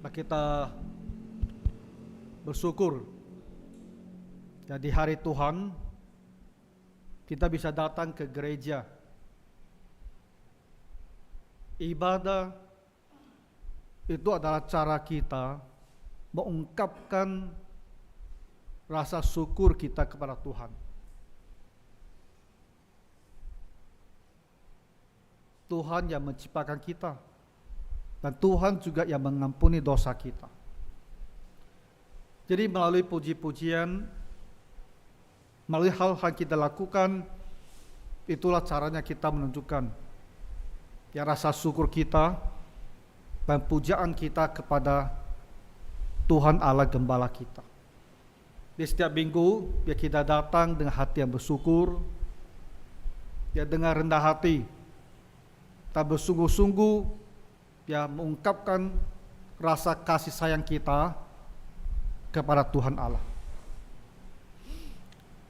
Kita bersyukur ya, di hari Tuhan kita bisa datang ke gereja. Ibadah itu adalah cara kita mengungkapkan rasa syukur kita kepada Tuhan. Tuhan yang menciptakan kita, dan Tuhan juga yang mengampuni dosa kita. Jadi melalui puji-pujian, melalui hal-hal yang kita lakukan, itulah caranya kita menunjukkan ya rasa syukur kita dan pujaan kita kepada Tuhan Allah Gembala kita. Di setiap minggu ya kita datang dengan hati yang bersyukur, ya dengan rendah hati, kita bersungguh-sungguh ya mengungkapkan rasa kasih sayang kita kepada Tuhan Allah.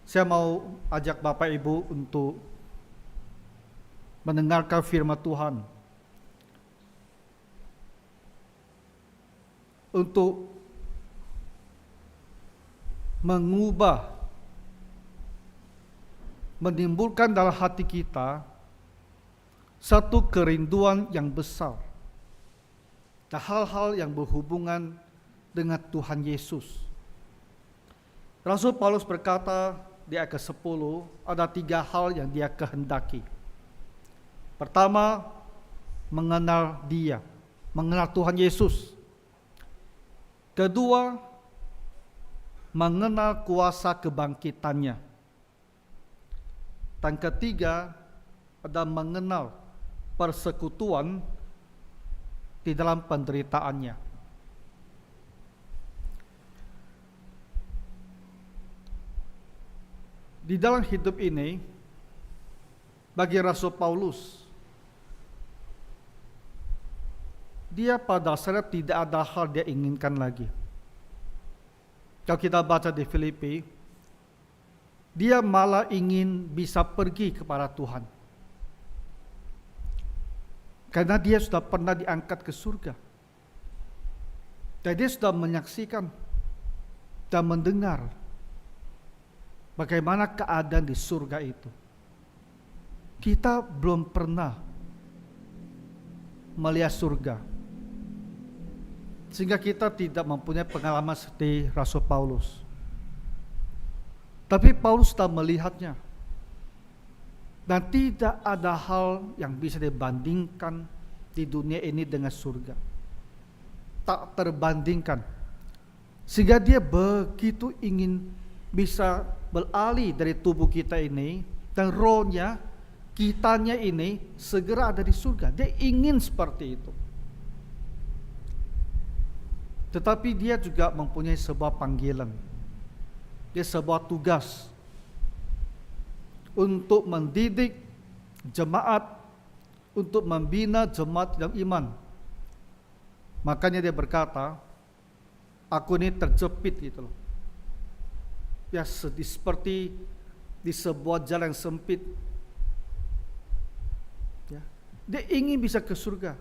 Saya mau ajak Bapak Ibu untuk mendengarkan firman Tuhan, untuk mengubah, menimbulkan dalam hati kita satu kerinduan yang besar dan hal-hal yang berhubungan dengan Tuhan Yesus. Rasul Paulus berkata di ayat ke-10, ada 3 hal yang dia kehendaki. Pertama, mengenal Dia, mengenal Tuhan Yesus. Kedua, mengenal kuasa kebangkitannya. Dan ketiga, ada mengenal persekutuan di dalam penderitaannya. Di dalam hidup ini, bagi Rasul Paulus, dia pada dasarnya tidak ada hal dia inginkan lagi. Kalau kita baca di Filipi, dia malah ingin bisa pergi kepada Tuhan, karena dia sudah pernah diangkat ke surga. Dan dia sudah menyaksikan dan mendengar bagaimana keadaan di surga itu. Kita belum pernah melihat surga, sehingga kita tidak mempunyai pengalaman seperti Rasul Paulus. Tapi Paulus sudah melihatnya, dan tidak ada hal yang bisa dibandingkan di dunia ini dengan surga. Tak terbandingkan. Sehingga dia begitu ingin bisa beralih dari tubuh kita ini, dan rohnya, kitanya ini segera ada di surga. Dia ingin seperti itu. Tetapi dia juga mempunyai sebuah panggilan. Dia sebuah tugas untuk mendidik jemaat, untuk membina jemaat dalam iman. Makanya dia berkata, aku ini terjepit gitu loh. Ya seperti di sebuah jalan yang sempit. Ya, dia ingin bisa ke surga,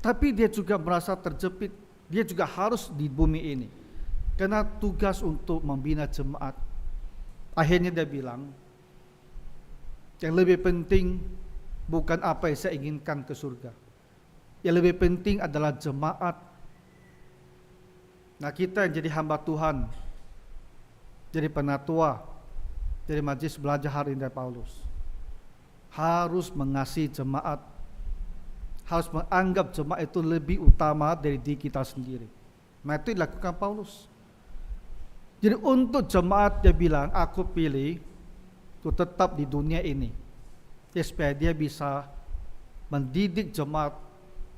tapi dia juga merasa terjepit. Dia juga harus di bumi ini, karena tugas untuk membina jemaat. Akhirnya dia bilang, yang lebih penting bukan apa yang saya inginkan ke surga. Yang lebih penting adalah jemaat. Nah, kita yang jadi hamba Tuhan, jadi penatua, jadi majelis belajar hari ini dari Paulus, harus mengasihi jemaat, harus menganggap jemaat itu lebih utama dari diri kita sendiri. Nah, itu dilakukan Paulus. Jadi untuk jemaat dia bilang, aku pilih untuk tetap di dunia ini, ya, supaya dia bisa mendidik jemaat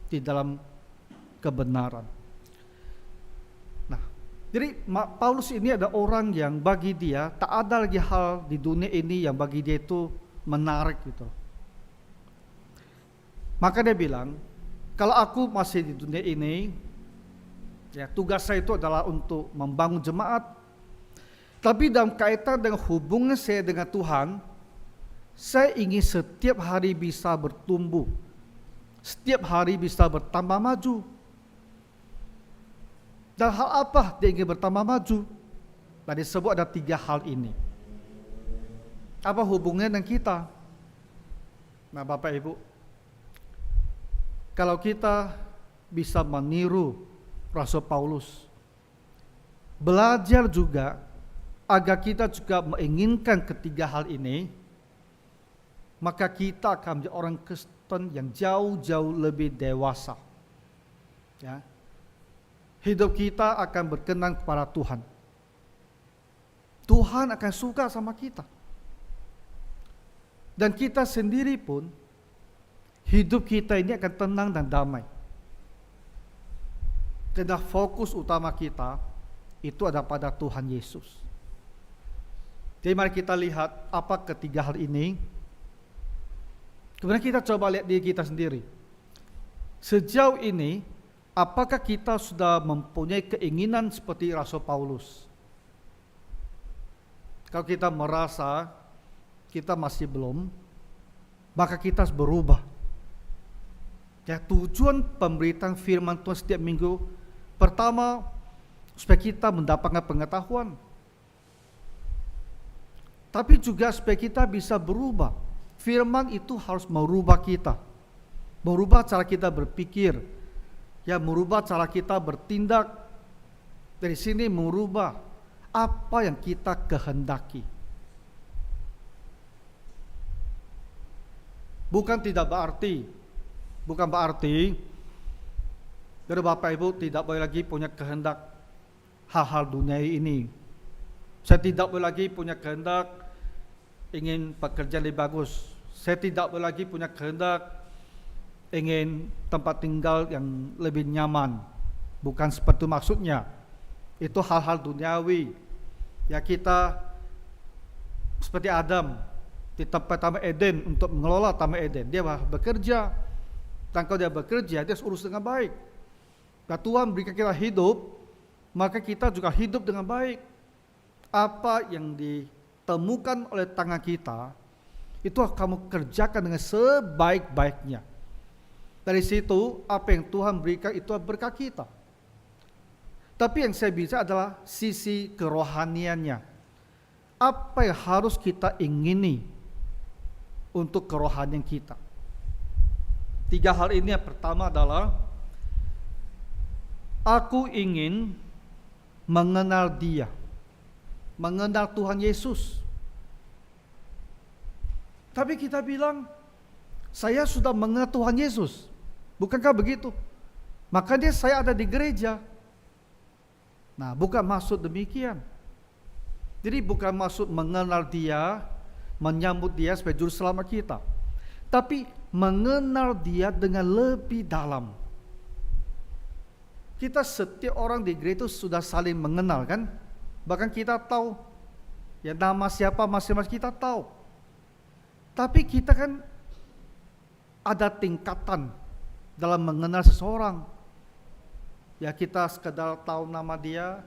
di dalam kebenaran. Jadi Paulus ini ada orang yang bagi dia tak ada lagi hal di dunia ini yang bagi dia itu menarik gitu. Maka dia bilang, kalau aku masih di dunia ini, ya tugas saya itu adalah untuk membangun jemaat. Tapi dalam kaitan dengan hubungan saya dengan Tuhan, saya ingin setiap hari bisa bertumbuh, setiap hari bisa bertambah maju. Dan hal apa dia ingin bertambah maju? Tadi disebut ada 3 hal ini. Apa hubungannya dengan kita? Nah Bapak Ibu, kalau kita bisa meniru Rasul Paulus, belajar juga agar kita juga menginginkan ketiga hal ini, maka kita akan menjadi orang Kristen yang jauh-jauh lebih dewasa. Ya. Hidup kita akan berkenan kepada Tuhan. Tuhan akan suka sama kita. Dan kita sendiri pun, hidup kita ini akan tenang dan damai. Karena fokus utama kita itu ada pada Tuhan Yesus. Jadi mari kita lihat apa ketiga hal ini. Kemudian kita coba lihat diri kita sendiri. Sejauh ini, apakah kita sudah mempunyai keinginan seperti Rasul Paulus? Kalau kita merasa kita masih belum, maka kita harus berubah. Ya, tujuan pemberitaan firman Tuhan setiap minggu, pertama, supaya kita mendapatkan pengetahuan. Tapi juga supaya kita bisa berubah. Firman itu harus merubah kita. Merubah cara kita berpikir. Ya, merubah cara kita bertindak. Dari sini merubah apa yang kita kehendaki. Bukan berarti dari Bapak Ibu tidak boleh lagi punya kehendak hal-hal dunia ini. Saya tidak boleh lagi punya kehendak ingin pekerjaan lebih bagus. Saya tidak boleh lagi punya kehendak ingin tempat tinggal yang lebih nyaman. Bukan seperti maksudnya. Itu hal-hal duniawi. Ya, kita seperti Adam di tempat Taman Eden untuk mengelola Taman Eden. Dia bekerja. Dan kalau dia bekerja, dia harus urus dengan baik. Dan Tuhan berikan kita hidup, maka kita juga hidup dengan baik. Apa yang ditemukan oleh tangan kita, itu kamu kerjakan dengan sebaik-baiknya. Dari situ, apa yang Tuhan berikan itu berkat kita. Tapi yang saya bisa adalah sisi kerohaniannya. Apa yang harus kita ingini untuk kerohanian kita? 3 hal ini. Yang pertama adalah aku ingin mengenal Dia, mengenal Tuhan Yesus. Tapi kita bilang, saya sudah mengenal Tuhan Yesus. Bukankah begitu? Makanya saya ada di gereja. Nah, bukan maksud demikian. Jadi bukan maksud mengenal Dia, menyambut Dia sebagai juru selamat kita. Tapi mengenal Dia dengan lebih dalam. Kita setiap orang di gereja itu sudah saling mengenal kan? Bahkan kita tahu ya nama siapa masing-masing kita tahu. Tapi kita kan ada tingkatan dalam mengenal seseorang. Ya, kita sekedar tahu nama dia,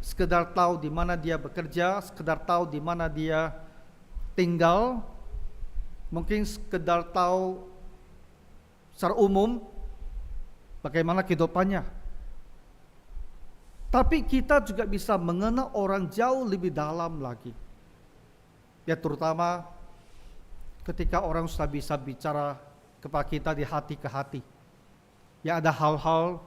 sekedar tahu di mana dia bekerja, sekedar tahu di mana dia tinggal, mungkin sekedar tahu secara umum bagaimana kehidupannya. Tapi kita juga bisa mengenal orang jauh lebih dalam lagi. Ya, terutama ketika orang sudah bisa bicara kepada kita di hati ke hati. Ya, ada hal-hal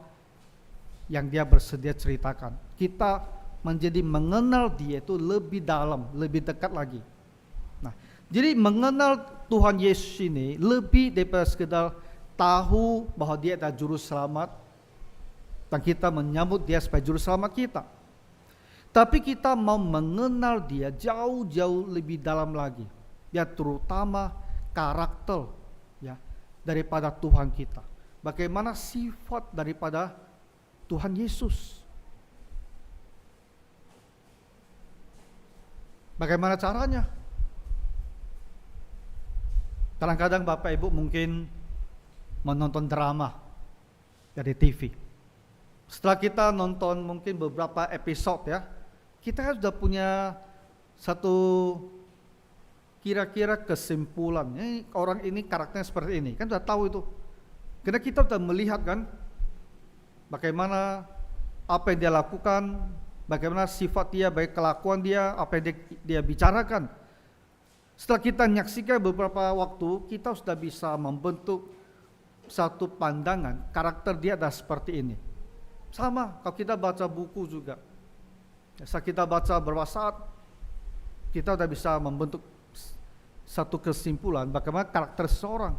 yang dia bersedia ceritakan. Kita menjadi mengenal Dia itu lebih dalam, lebih dekat lagi. Nah, jadi mengenal Tuhan Yesus ini lebih daripada sekedar tahu bahwa Dia adalah juru selamat dan kita menyambut Dia sebagai juru selamat kita. Tapi kita mau mengenal Dia jauh-jauh lebih dalam lagi. Ya, terutama karakter ya daripada Tuhan kita. Bagaimana sifat daripada Tuhan Yesus. Bagaimana caranya? Kadang-kadang Bapak Ibu mungkin menonton drama dari TV. Setelah kita nonton mungkin beberapa episode ya, kita kan sudah punya satu kira-kira kesimpulan. Orang ini karakternya seperti ini, kan sudah tahu itu. Karena kita sudah melihat kan bagaimana apa yang dia lakukan, bagaimana sifat dia, baik kelakuan dia, apa yang dia bicarakan. Setelah kita menyaksikan beberapa waktu, kita sudah bisa membentuk satu pandangan, karakter dia adalah seperti ini. Sama kalau kita baca buku juga. Saat kita baca beberapa saat, kita sudah bisa membentuk satu kesimpulan bagaimana karakter seseorang.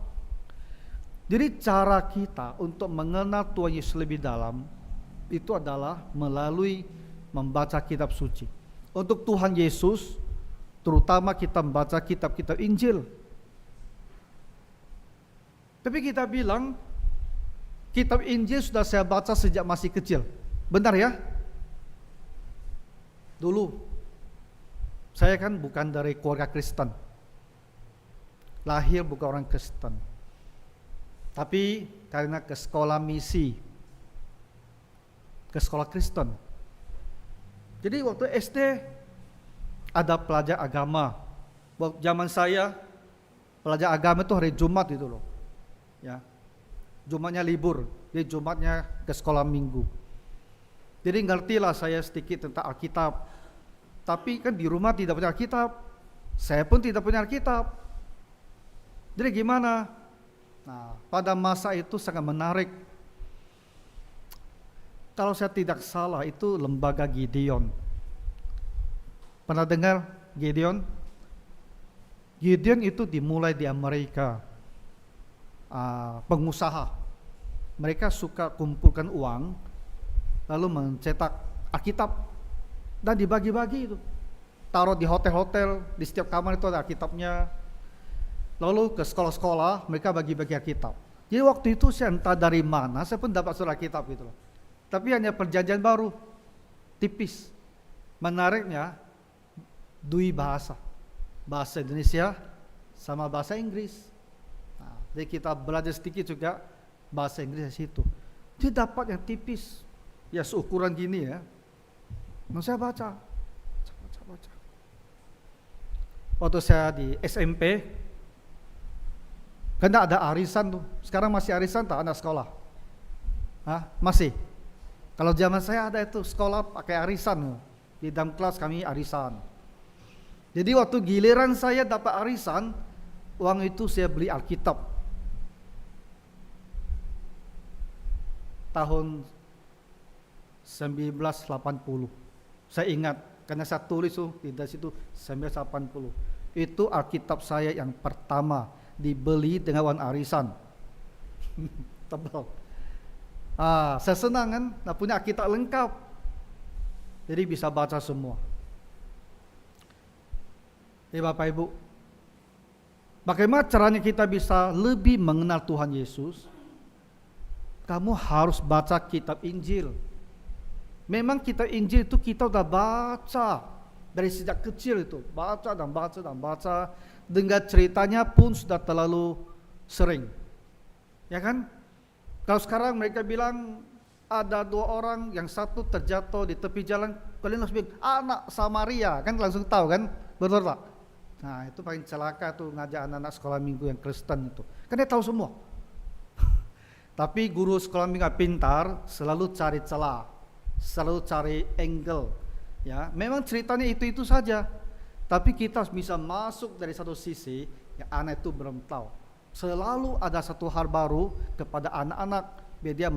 Jadi cara kita untuk mengenal Tuhan Yesus lebih dalam itu adalah melalui membaca kitab suci. Untuk Tuhan Yesus, terutama kita membaca kitab-kitab Injil. Tapi kita bilang, kitab Injil sudah saya baca sejak masih kecil. Benar ya? Dulu, saya kan bukan dari keluarga Kristen. Lahir bukan orang Kristen. Tapi karena ke sekolah misi, ke sekolah Kristen. Jadi waktu SD ada pelajar agama. Waktu zaman saya pelajar agama itu hari Jumat itu loh. Ya. Jumatnya libur, jadi Jumatnya ke sekolah minggu. Jadi ngertilah saya sedikit tentang Alkitab. Tapi kan di rumah tidak punya Alkitab. Saya pun tidak punya Alkitab. Jadi gimana? Nah, pada masa itu sangat menarik. Kalau saya tidak salah itu lembaga Gideon. Pernah dengar Gideon? Gideon itu dimulai di Amerika. Pengusaha. Mereka suka kumpulkan uang, lalu mencetak Alkitab dan dibagi-bagi itu. Taruh di hotel-hotel, di setiap kamar itu ada Alkitabnya. Lalu ke sekolah-sekolah mereka bagi-bagi Alkitab. Jadi waktu itu saya entah dari mana, saya pun dapat surat Alkitab itu loh. Tapi hanya perjanjian baru, tipis. Menariknya, dua bahasa. Bahasa Indonesia sama bahasa Inggris. Nah, jadi kita belajar sedikit juga bahasa Inggris di situ. Dia dapat yang tipis. Ya seukuran gini ya. Nah, saya baca. Waktu saya di SMP, karena ada arisan tuh. Sekarang masih arisan tak anak sekolah? Hah? Masih? Kalau zaman saya ada itu sekolah pakai arisan. Di dalam kelas kami arisan. Jadi waktu giliran saya dapat arisan, uang itu saya beli Alkitab. Tahun 1980. Saya ingat karena saya tulis tuh di situ 1980. Itu Alkitab saya yang pertama dibeli dengan uang arisan. Tebal. Saya senang kan, punya Alkitab lengkap. Jadi bisa baca semua. Jadi Bapak Ibu, bagaimana caranya kita bisa lebih mengenal Tuhan Yesus? Kamu harus baca kitab Injil. Memang kitab Injil itu kita udah baca dari sejak kecil itu, baca dan baca dan baca. Dengan ceritanya pun sudah terlalu sering, ya kan? Kalau sekarang mereka bilang ada dua orang, yang satu terjatuh di tepi jalan, kalian langsung bilang anak Samaria, kan langsung tahu kan, betul tak? Nah itu paling celaka tuh ngajak anak-anak sekolah minggu yang Kristen itu, kan dia tahu semua. Tapi guru sekolah minggu pintar selalu cari celah, selalu cari angle, ya. Memang ceritanya itu saja, tapi kita bisa masuk dari satu sisi yang anak itu belum tahu. Selalu ada satu hal baru kepada anak-anak biar dia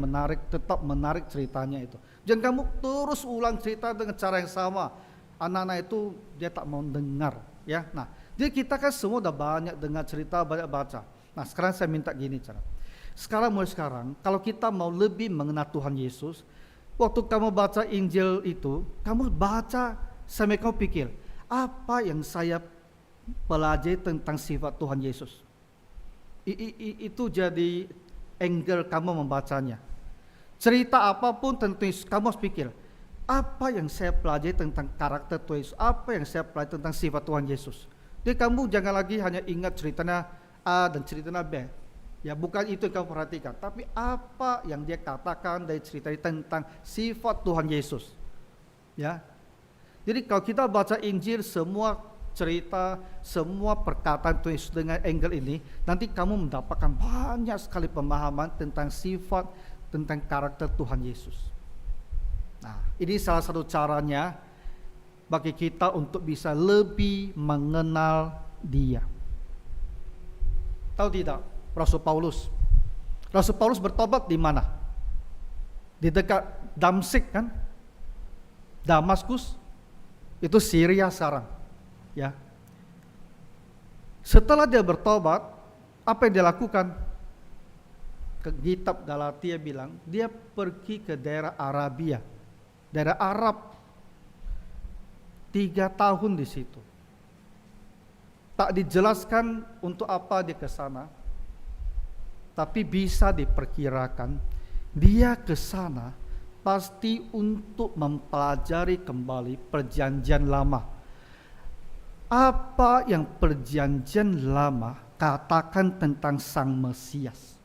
tetap menarik ceritanya itu. Jangan kamu terus ulang cerita dengan cara yang sama. Anak-anak itu dia tak mau dengar, ya. Nah, jadi kita kan semua udah banyak dengar cerita, banyak baca. Nah, sekarang saya minta gini cara. Mulai sekarang, kalau kita mau lebih mengenal Tuhan Yesus, waktu kamu baca Injil itu, kamu baca sampai kamu pikir, apa yang saya pelajari tentang sifat Tuhan Yesus? Itu jadi angle kamu membacanya. Cerita apapun tentu kamu harus pikir, apa yang saya pelajari tentang karakter Tuhan Yesus, apa yang saya pelajari tentang sifat Tuhan Yesus. Jadi kamu jangan lagi hanya ingat ceritanya A dan ceritanya B. Ya bukan itu yang kamu perhatikan, tapi apa yang dia katakan dari cerita tentang sifat Tuhan Yesus. Ya. Jadi kalau kita baca Injil, semua cerita, semua perkataan Tuhan Yesus dengan angle ini, nanti kamu mendapatkan banyak sekali pemahaman tentang sifat, tentang karakter Tuhan Yesus. Nah, ini salah satu caranya bagi kita untuk bisa lebih mengenal Dia. Tahu tidak, Rasul Paulus? Rasul Paulus bertobat di mana? Di dekat Damsik kan? Damaskus itu Syria sekarang, ya. Setelah dia bertobat, apa yang dia lakukan? Ke kitab Galatia bilang, dia pergi ke daerah Arabia, daerah Arab. 3 tahun di situ. Tak dijelaskan untuk apa dia ke sana, tapi bisa diperkirakan dia ke sana pasti untuk mempelajari kembali perjanjian lama. Apa yang perjanjian lama katakan tentang Sang Mesias.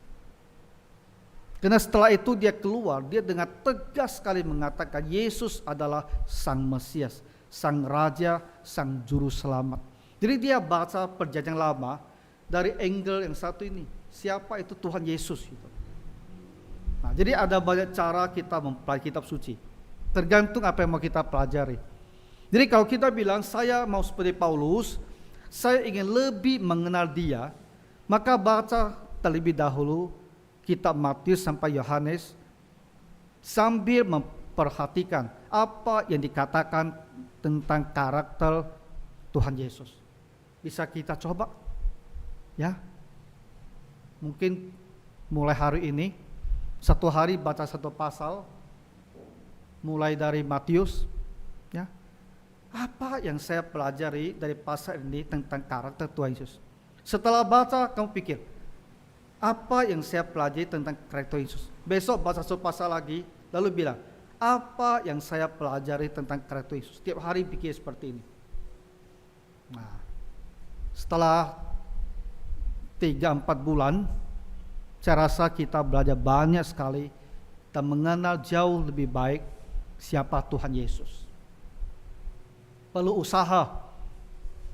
Karena setelah itu dia keluar, dia dengan tegas sekali mengatakan Yesus adalah Sang Mesias, Sang Raja, Sang Juru Selamat. Jadi dia baca perjanjian lama dari angle yang satu ini. Siapa itu Tuhan Yesus gitu. Nah, jadi ada banyak cara kita mempelajari kitab suci. Tergantung apa yang mau kita pelajari. Jadi kalau kita bilang saya mau seperti Paulus, saya ingin lebih mengenal Dia, maka baca terlebih dahulu kitab Matius sampai Yohanes sambil memperhatikan apa yang dikatakan tentang karakter Tuhan Yesus. Bisa kita coba, ya. Mungkin mulai hari ini, satu hari baca satu pasal, mulai dari Matius, ya. Apa yang saya pelajari dari pasal ini tentang karakter Tuhan Yesus? Setelah baca, kamu pikir, apa yang saya pelajari tentang karakter Yesus? Besok baca satu pasal lagi, lalu bilang, apa yang saya pelajari tentang karakter Yesus? Setiap hari pikir seperti ini. Nah, setelah 3-4 bulan, saya rasa kita belajar banyak sekali dan mengenal jauh lebih baik siapa Tuhan Yesus. Perlu usaha,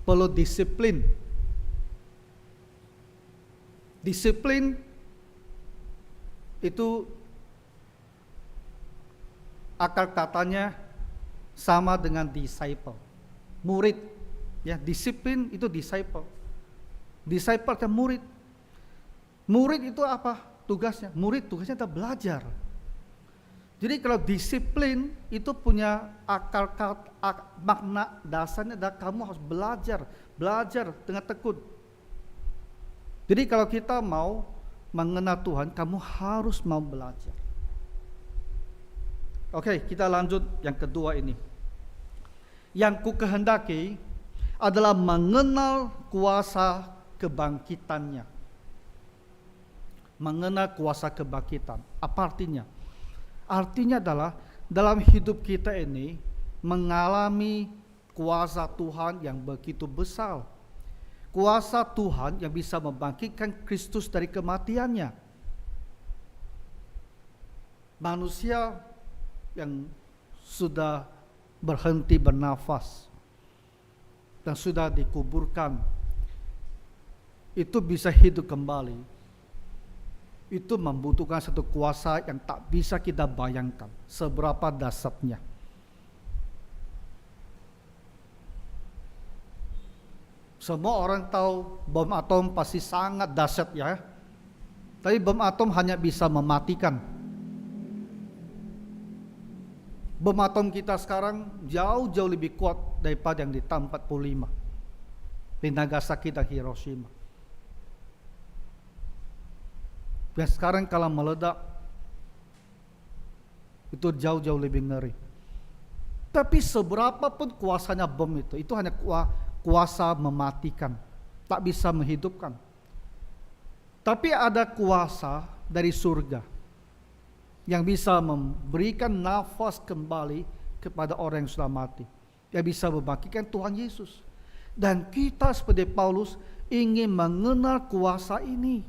perlu disiplin. Disiplin itu akar katanya sama dengan disciple, murid. Ya, disiplin itu disciple. Disciple adalah murid. Murid itu apa tugasnya? Murid tugasnya adalah belajar. Jadi kalau disiplin itu punya akar makna dasarnya adalah kamu harus belajar dengan tekun. Jadi kalau kita mau mengenal Tuhan, kamu harus mau belajar. Oke, kita lanjut yang kedua ini. Yang ku kehendaki adalah mengenal kuasa kebangkitannya. Mengenal kuasa kebangkitan. Apa artinya? Artinya adalah dalam hidup kita ini mengalami kuasa Tuhan yang begitu besar. Kuasa Tuhan yang bisa membangkitkan Kristus dari kematiannya. Manusia yang sudah berhenti bernafas dan sudah dikuburkan itu bisa hidup kembali. Itu membutuhkan satu kuasa yang tak bisa kita bayangkan seberapa dahsyatnya. Semua orang tahu bom atom pasti sangat dahsyat ya. Tapi bom atom hanya bisa mematikan. Bom atom kita sekarang jauh-jauh lebih kuat daripada yang di tahun 45 di Nagasaki dan Hiroshima. Dan sekarang kalau meledak itu jauh-jauh lebih ngeri. Tapi seberapa pun kuasanya bom itu hanya kuasa mematikan, tak bisa menghidupkan. Tapi ada kuasa dari surga yang bisa memberikan nafas kembali kepada orang yang sudah mati, yang bisa membangkitkan Tuhan Yesus. Dan kita seperti Paulus ingin mengenal kuasa ini,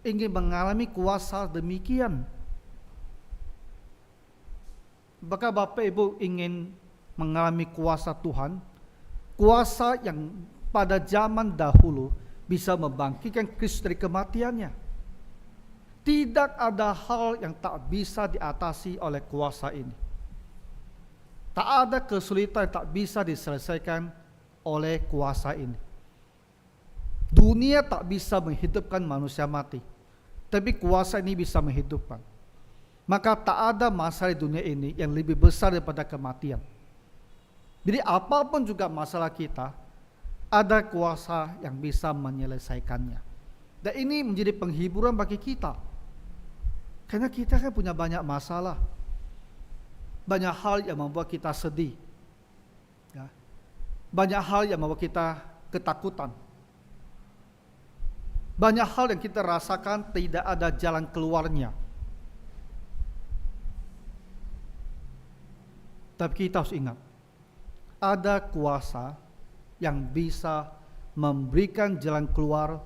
ingin mengalami kuasa demikian. Maka Bapak Ibu ingin mengalami kuasa Tuhan, kuasa yang pada zaman dahulu bisa membangkitkan Kristus dari kematiannya. Tidak ada hal yang tak bisa diatasi oleh kuasa ini. Tak ada kesulitan yang tak bisa diselesaikan oleh kuasa ini. Dunia tak bisa menghidupkan manusia mati, tapi kuasa ini bisa menghidupkan. Maka tak ada masalah di dunia ini yang lebih besar daripada kematian. Jadi apapun juga masalah kita, ada kuasa yang bisa menyelesaikannya. Dan ini menjadi penghiburan bagi kita. Karena kita kan punya banyak masalah. Banyak hal yang membuat kita sedih. Ya. Banyak hal yang membuat kita ketakutan. Banyak hal yang kita rasakan tidak ada jalan keluarnya. Tapi kita harus ingat, ada kuasa yang bisa memberikan jalan keluar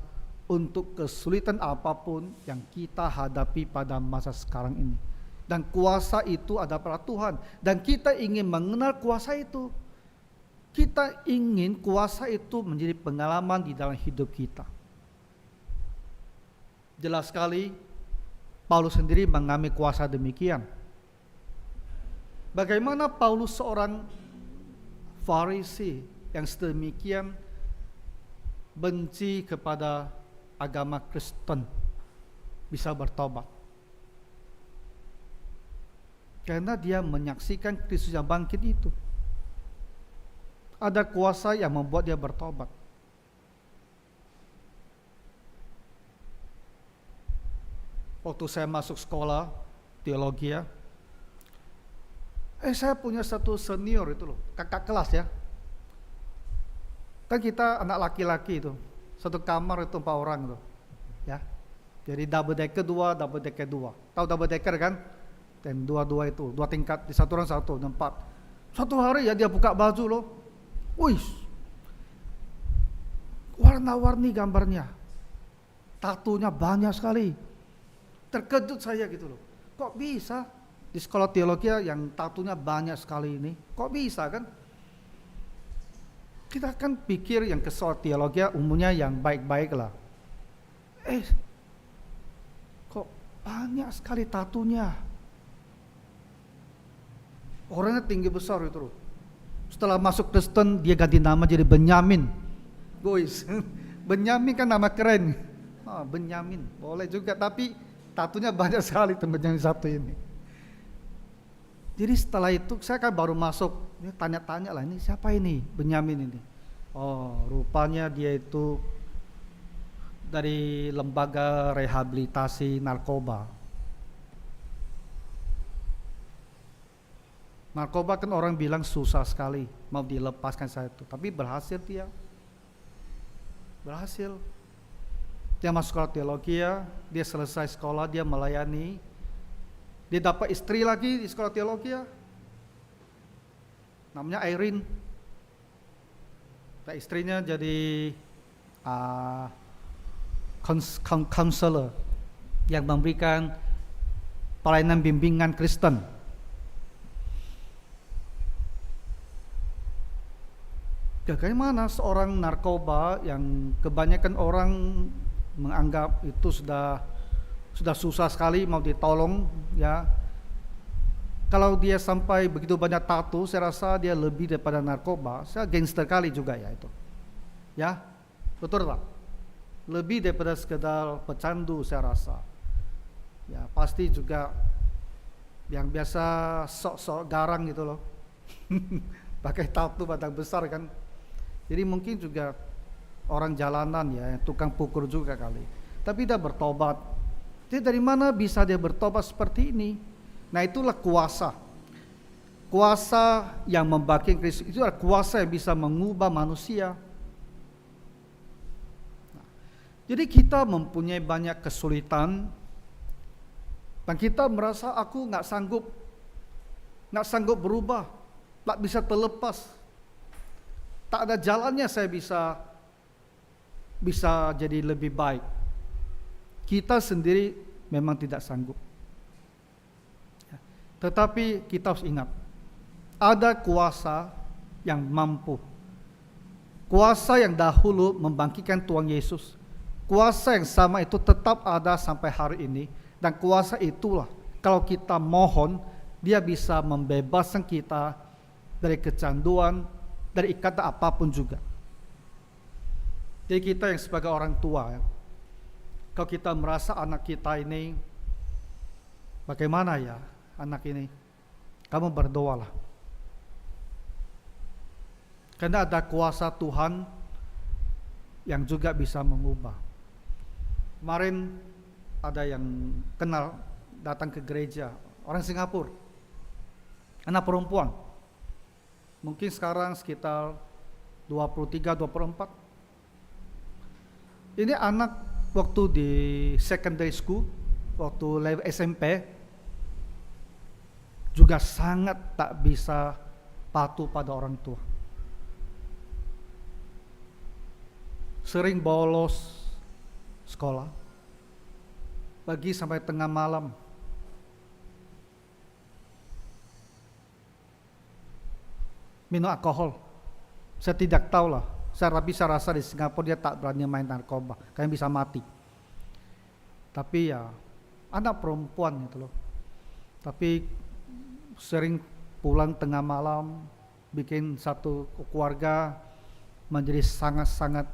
untuk kesulitan apapun yang kita hadapi pada masa sekarang ini. Dan kuasa itu ada pada Tuhan. Dan kita ingin mengenal kuasa itu. Kita ingin kuasa itu menjadi pengalaman di dalam hidup kita. Jelas sekali, Paulus sendiri mengalami kuasa demikian. Bagaimana Paulus seorang Farisi yang sedemikian benci kepada agama Kristen bisa bertobat? Karena dia menyaksikan Kristus yang bangkit itu. Ada kuasa yang membuat dia bertobat. Waktu saya masuk sekolah teologi ya, saya punya satu senior itu loh, kakak kelas ya. Kan kita anak laki-laki itu, satu kamar itu 4 orang tuh, ya. Jadi double decker 2, double decker 2. Tahu double decker kan? Dan 2 itu, 2 tingkat, di satu orang 1, 4. Suatu hari ya dia buka baju loh, wih, warna-warni gambarnya, tatunya banyak sekali. Terkejut saya gitu loh, kok bisa di sekolah teologi yang tatunya banyak sekali ini, kok bisa kan? Kita kan pikir yang ke sekolah teologi umumnya yang baik-baik lah. Kok banyak sekali tatunya? Orangnya tinggi besar itu loh. Setelah masuk Kristen dia ganti nama jadi Benyamin. Guys, Benyamin kan nama keren. Benyamin boleh juga, tapi tatunya banyak sekali teman yang satu ini. Jadi setelah itu saya kan baru masuk, tanya-tanya lah, ini siapa ini Benyamin ini? Oh, rupanya dia itu dari lembaga rehabilitasi narkoba. Narkoba kan orang bilang susah sekali mau dilepaskan saya itu, tapi berhasil dia. Berhasil. Dia masuk sekolah teologi ya, dia selesai sekolah, dia melayani. Dia dapat istri lagi di sekolah teologi ya. Namanya Irene. Dan istrinya jadi counselor yang memberikan pelayanan bimbingan Kristen. Bagaimana seorang narkoba yang kebanyakan orang menganggap itu sudah susah sekali mau ditolong ya. Kalau dia sampai begitu banyak tato, saya rasa dia lebih daripada narkoba. Saya gangster kali juga ya itu. Ya, betul tak? Lebih daripada sekedar pecandu saya rasa. Ya, pasti juga yang biasa sok-sok garang gitu loh. Pakai tato batang besar kan. Jadi mungkin juga orang jalanan ya, yang tukang pukul juga kali. Tapi dia bertobat. Jadi dari mana bisa dia bertobat seperti ini? Nah itulah kuasa. Kuasa yang membangkitkan Kristus itu adalah kuasa yang bisa mengubah manusia. Jadi kita mempunyai banyak kesulitan dan kita merasa aku nggak sanggup berubah, tak bisa terlepas. Tak ada jalannya saya bisa jadi lebih baik. Kita sendiri memang tidak sanggup. Tetapi kita harus ingat, ada kuasa yang mampu. Kuasa yang dahulu membangkitkan Tuhan Yesus. Kuasa yang sama itu tetap ada sampai hari ini. Dan kuasa itulah, kalau kita mohon, dia bisa membebaskan kita dari kecanduan, dari ikatan apapun juga. Jadi kita yang sebagai orang tua, ya, kalau kita merasa anak kita ini, bagaimana ya anak ini, kamu berdoalah. Karena ada kuasa Tuhan yang juga bisa mengubah. Kemarin ada yang kenal datang ke gereja, orang Singapura, anak perempuan, mungkin sekarang sekitar 23-24. Ini anak waktu di secondary school, waktu level SMP, juga sangat tak bisa patuh pada orang tua. Sering bolos sekolah, pagi sampai tengah malam. Minum alkohol. Saya tidak tahu lah. Saya rasa di Singapura dia tak berani main narkoba, kayaknya bisa mati. Tapi ya anak perempuan gitu loh. Tapi sering pulang tengah malam, bikin satu keluarga menjadi sangat-sangat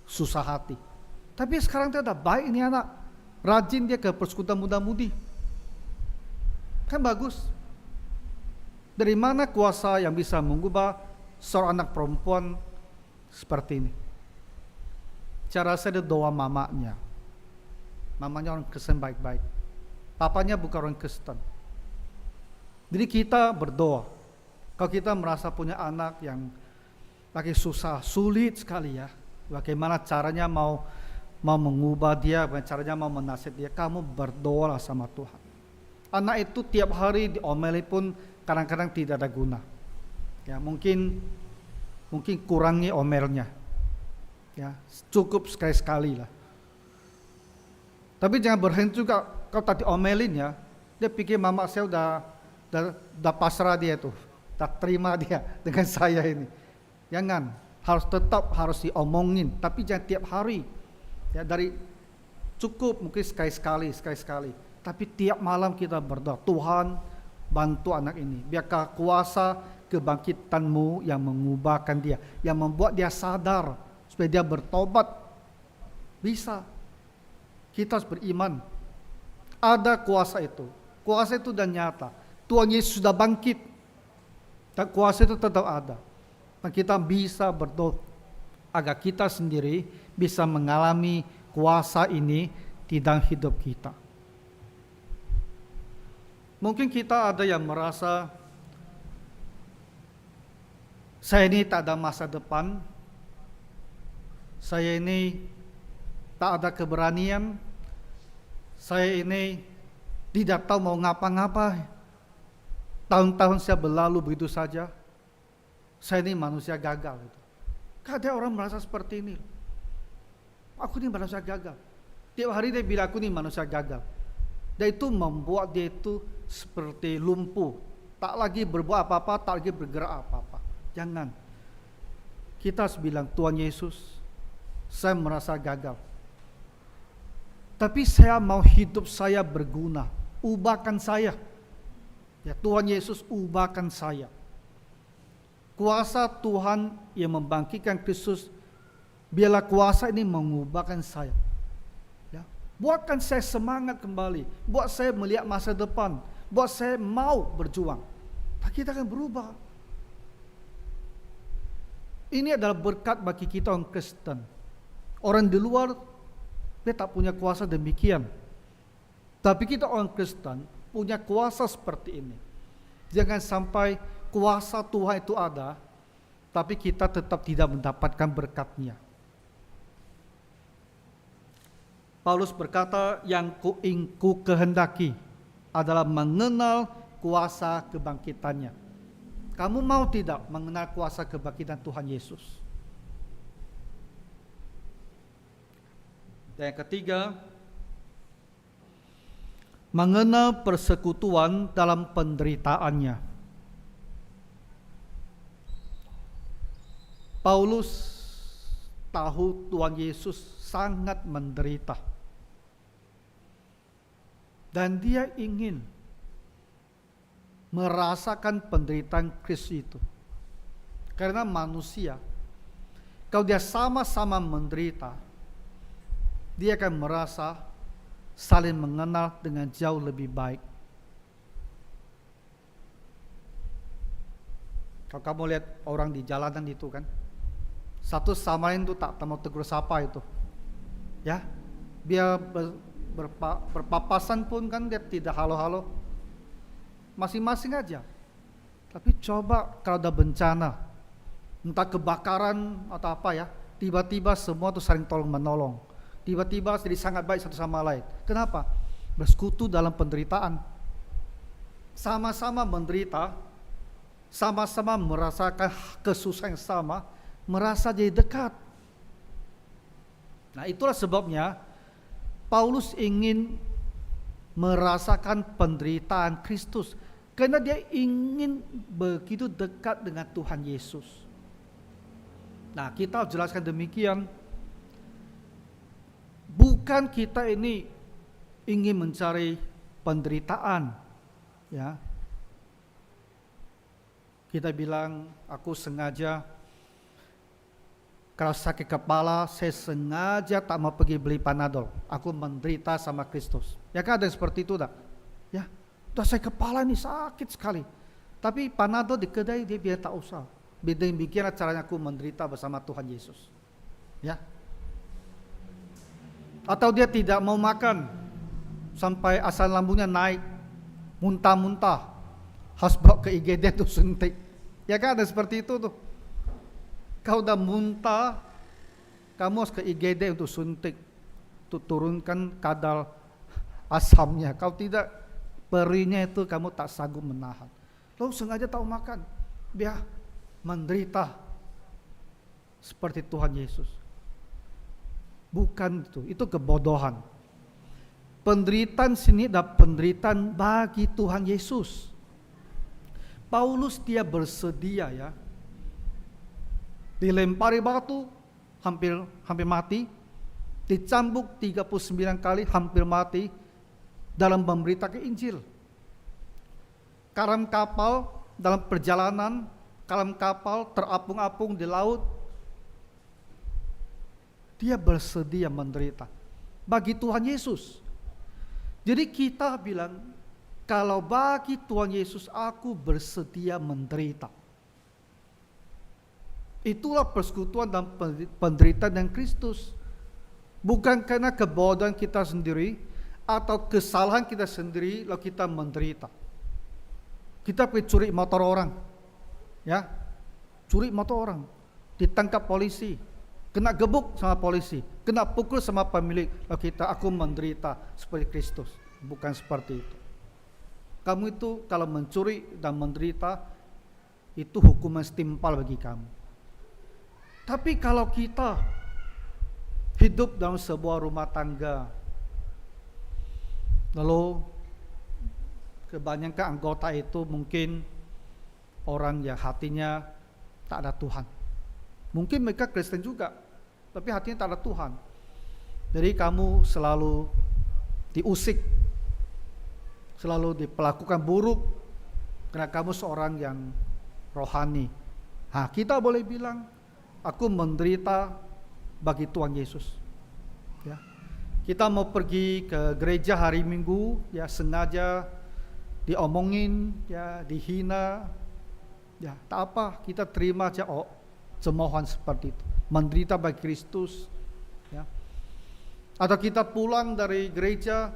susah hati. Tapi sekarang dia udah baik ini anak, rajin dia ke persekutuan muda-mudi. Kan bagus. Dari mana kuasa yang bisa mengubah seorang anak perempuan seperti ini? Cara saya doa mamanya. Mamanya orang Kristen baik-baik. Papanya bukan orang Kristen. Jadi kita berdoa. Kalau kita merasa punya anak yang lagi susah, sulit sekali ya. Bagaimana caranya mau mengubah dia, bagaimana caranya mau menasihati dia, kamu berdoalah sama Tuhan. Anak itu tiap hari diomeli pun kadang-kadang tidak ada guna. Ya, mungkin kurangi omelnya. Ya, cukup sekali-sekali lah. Tapi jangan berhenti juga kalau tadi omelin ya, dia pikir mama saya udah pasrah dia tuh, tak terima dia dengan saya ini. Jangan, harus diomongin, tapi jangan tiap hari. Ya, cukup mungkin sekali-sekali. Tapi tiap malam kita berdoa, Tuhan bantu anak ini, biarkah kuasa kebangkitanmu yang mengubahkan dia, yang membuat dia sadar supaya dia bertobat. Bisa. Kita harus beriman. Ada kuasa itu dan nyata. Tuhan Yesus sudah bangkit dan kuasa itu tetap ada. Dan kita bisa berdoa agar kita sendiri bisa mengalami kuasa ini di dalam hidup kita. Mungkin kita ada yang merasa saya ini tak ada masa depan, saya ini tak ada keberanian, saya ini tidak tahu mau ngapa-ngapa. Tahun-tahun saya berlalu begitu saja. Saya ini manusia gagal. Kadang orang merasa seperti ini. Aku ini manusia gagal. Tiap hari dia bilang aku ini manusia gagal. Dan itu membuat dia itu seperti lumpuh. Tak lagi berbuat apa-apa, tak lagi bergerak apa-apa. Jangan. Kita harus bilang, Tuhan Yesus, saya merasa gagal. Tapi saya mau hidup saya berguna. Ubahkan saya. Ya, Tuhan Yesus, ubahkan saya. Kuasa Tuhan yang membangkitkan Kristus, biarlah kuasa ini mengubahkan saya. Ya, buatkan saya semangat kembali, buat saya melihat masa depan, buat saya mau berjuang. Kita akan berubah. Ini adalah berkat bagi kita orang Kristen. Orang di luar dia tak punya kuasa demikian. Tapi kita orang Kristen punya kuasa seperti ini. Jangan sampai kuasa Tuhan itu ada, tapi kita tetap tidak mendapatkan berkat-Nya. Paulus berkata, yang ku kehendaki adalah mengenal kuasa kebangkitannya. Kamu mau tidak mengenal kuasa kebangkitan Tuhan Yesus? Dan yang ketiga, mengenal persekutuan dalam penderitaannya. Paulus tahu Tuhan Yesus sangat menderita. Dan dia ingin merasakan penderitaan Kristus itu. Karena manusia, kalau dia sama-sama menderita, dia akan merasa saling mengenal dengan jauh lebih baik. Kalau kamu lihat orang di jalanan itu kan, satu sama lain itu tak mau tegur sapa itu, ya, dia berpapasan pun kan dia tidak halo-halo, masing-masing aja. Tapi coba kalau ada bencana, entah kebakaran atau apa ya, tiba-tiba semua tuh saling tolong menolong, tiba-tiba jadi sangat baik satu sama lain. Kenapa? Bersekutu dalam penderitaan, sama-sama menderita, sama-sama merasakan kesusahan yang sama, merasa jadi dekat. Nah, itulah sebabnya Paulus ingin merasakan penderitaan Kristus, karena dia ingin begitu dekat dengan Tuhan Yesus. Nah, kita jelaskan demikian, bukan kita ini ingin mencari penderitaan, ya. Kita bilang, aku sengaja kalau sakit kepala, saya sengaja tak mau pergi beli Panadol. Aku menderita sama Kristus. Ya kan ada seperti itu dah. Ya, udah saya kepala ini sakit sekali. Tapi Panadol di kedai dia biar tak usah. Bikin caranya aku menderita bersama Tuhan Yesus. Ya. Atau dia tidak mau makan sampai asam lambungnya naik, muntah-muntah, harus bawa ke IGD tuh suntik. Ya kan ada seperti itu tuh. Kau udah muntah, kamu harus ke IGD untuk suntik, untuk turunkan kadar asamnya. Kalau tidak, perihnya itu kamu tak sanggup menahan. Lalu sengaja tak makan, biar menderita seperti Tuhan Yesus. Bukan itu kebodohan. Penderitaan sini adalah penderitaan bagi Tuhan Yesus. Paulus dia bersedia, ya, dilempari batu hampir mati, dicambuk 39 kali hampir mati dalam memberitakan Injil. Karam kapal dalam perjalanan, karam kapal terapung-apung di laut, dia bersedia menderita bagi Tuhan Yesus. Jadi kita bilang, kalau bagi Tuhan Yesus aku bersedia menderita. Itulah persekutuan dan penderitaan dengan Kristus. Bukan karena kebodohan kita sendiri atau kesalahan kita sendiri lalu kita menderita. Kita pergi curi motor orang, ya, curi motor orang, ditangkap polisi, kena gebuk sama polisi, kena pukul sama pemilik, lalu aku menderita seperti Kristus. Bukan seperti itu. Kamu itu kalau mencuri dan menderita, itu hukuman setimpal bagi kamu. Tapi kalau kita hidup dalam sebuah rumah tangga, lalu kebanyakan anggota itu mungkin orang yang hatinya tak ada Tuhan. Mungkin mereka Kristen juga, tapi hatinya tak ada Tuhan. Jadi kamu selalu diusik, selalu diperlakukan buruk karena kamu seorang yang rohani. Nah, kita boleh bilang, aku menderita bagi Tuhan Yesus. Ya. Kita mau pergi ke gereja hari Minggu, ya, sengaja diomongin, ya, dihina, ya, tak apa, kita terima aja. Oh, cemohan seperti itu, menderita bagi Kristus, ya. Atau kita pulang dari gereja,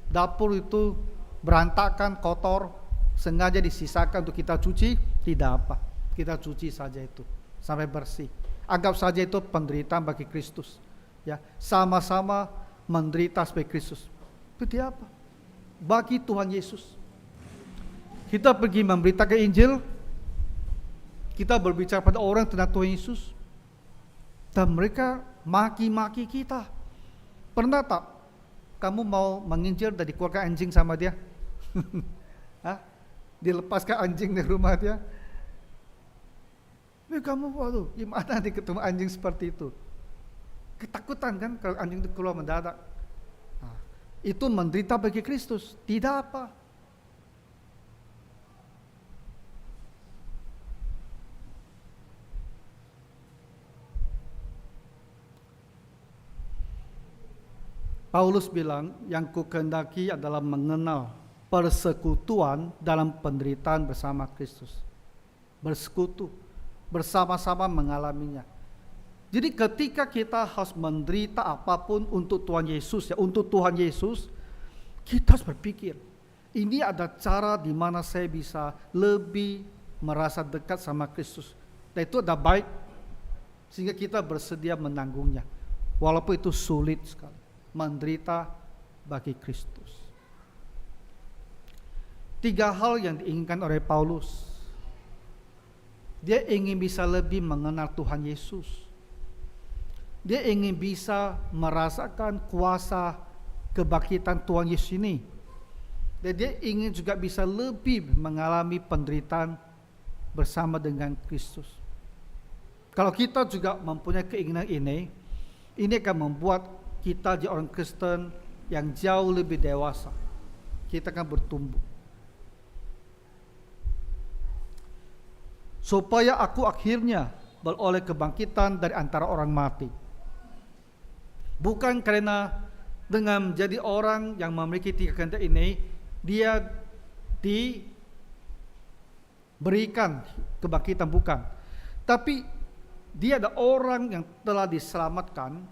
dapur itu berantakan, kotor, sengaja disisakan untuk kita cuci, tidak apa, kita cuci saja itu sampai bersih. Anggap saja itu penderitaan bagi Kristus, ya, sama-sama menderita sebagai Kristus. Itu apa? Bagi Tuhan Yesus. Kita pergi memberitakan Injil, kita berbicara pada orang tentang Tuhan Yesus, dan mereka maki-maki kita. Pernah tak kamu mau menginjil dan dikeluarkan anjing sama dia? Hah? Dilepaskan anjing di rumah dia? Kamu, waduh, gimana nanti ketemu anjing seperti itu? Ketakutan kan kalau anjing itu keluar mendadak. Nah, itu menderita bagi Kristus, tidak apa. Paulus bilang, yang kukehendaki adalah mengenal persekutuan dalam penderitaan bersama Kristus. Bersekutu, bersama-sama mengalaminya. Jadi ketika kita harus menderita apapun untuk Tuhan Yesus, untuk Tuhan Yesus, kita harus berpikir, ini ada cara di mana saya bisa lebih merasa dekat sama Kristus. Dan itu ada baik, sehingga kita bersedia menanggungnya. Walaupun itu sulit sekali, menderita bagi Kristus. 3 hal yang diinginkan oleh Paulus. Dia ingin bisa lebih mengenal Tuhan Yesus. Dia ingin bisa merasakan kuasa kebangkitan Tuhan Yesus ini. Dan dia ingin juga bisa lebih mengalami penderitaan bersama dengan Kristus. Kalau kita juga mempunyai keinginan ini akan membuat kita jadi orang Kristen yang jauh lebih dewasa. Kita akan bertumbuh. Supaya aku akhirnya beroleh kebangkitan dari antara orang mati. Bukan karena dengan menjadi orang yang memiliki 3 kehendak ini, dia diberikan kebangkitan, bukan. Tapi dia ada orang yang telah diselamatkan.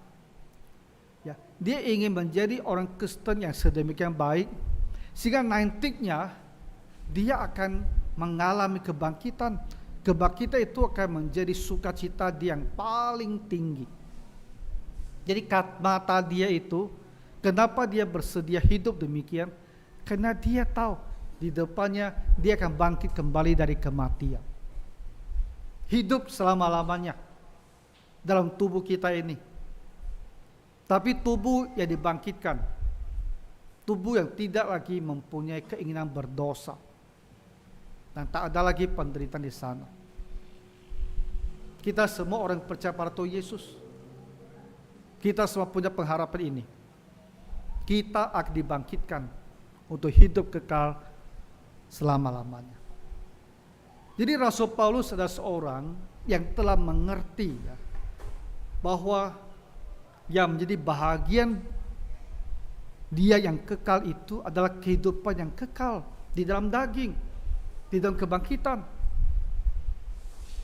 Ya, dia ingin menjadi orang Kristen yang sedemikian baik, sehingga nantinya dia akan mengalami kebangkitan. Kebangkitan itu akan menjadi sukacita dia yang paling tinggi. Jadi mata dia itu, kenapa dia bersedia hidup demikian? Karena dia tahu di depannya dia akan bangkit kembali dari kematian. Hidup selama-lamanya dalam tubuh kita ini. Tapi tubuh yang dibangkitkan, tubuh yang tidak lagi mempunyai keinginan berdosa, dan tak ada lagi penderitaan di sana. Kita semua orang percaya pada Tuhan Yesus. Kita semua punya pengharapan ini. Kita akan dibangkitkan untuk hidup kekal selama-lamanya. Jadi Rasul Paulus adalah seorang yang telah mengerti ya, bahwa yang menjadi bahagian dia yang kekal itu adalah kehidupan yang kekal di dalam daging, di dalam kebangkitan.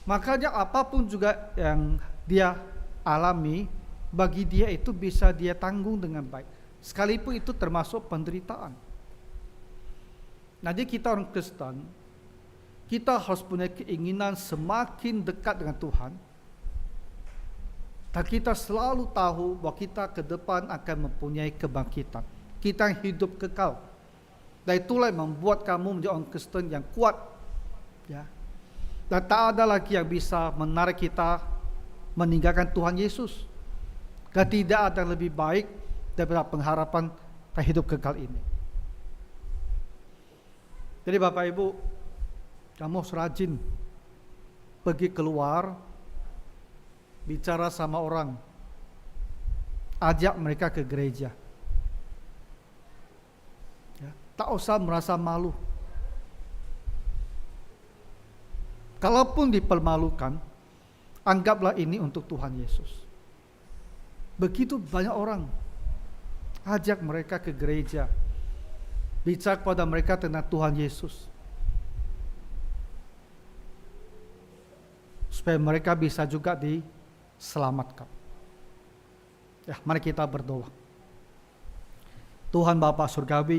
Makanya apapun juga yang dia alami, bagi dia itu bisa dia tanggung dengan baik, sekalipun itu termasuk penderitaan. Nah, jadi kita orang Kristen, kita harus punya keinginan semakin dekat dengan Tuhan. Dan kita selalu tahu bahwa kita ke depan akan mempunyai kebangkitan. Kita yang hidup kekal. Dan itulah yang membuat kamu menjadi orang Kristen yang kuat. Ya. Dan tak ada lagi yang bisa menarik kita meninggalkan Tuhan Yesus. Dan tidak ada yang lebih baik daripada pengharapan hidup kekal ini. Jadi Bapak Ibu, kamu harus rajin pergi keluar, bicara sama orang, ajak mereka ke gereja. Ya, tak usah merasa malu. Kalaupun dipermalukan, anggaplah ini untuk Tuhan Yesus. Begitu banyak orang, ajak mereka ke gereja, bicara kepada mereka tentang Tuhan Yesus, supaya mereka bisa juga diselamatkan. Ya, mari kita berdoa. Tuhan Bapa Surgawi,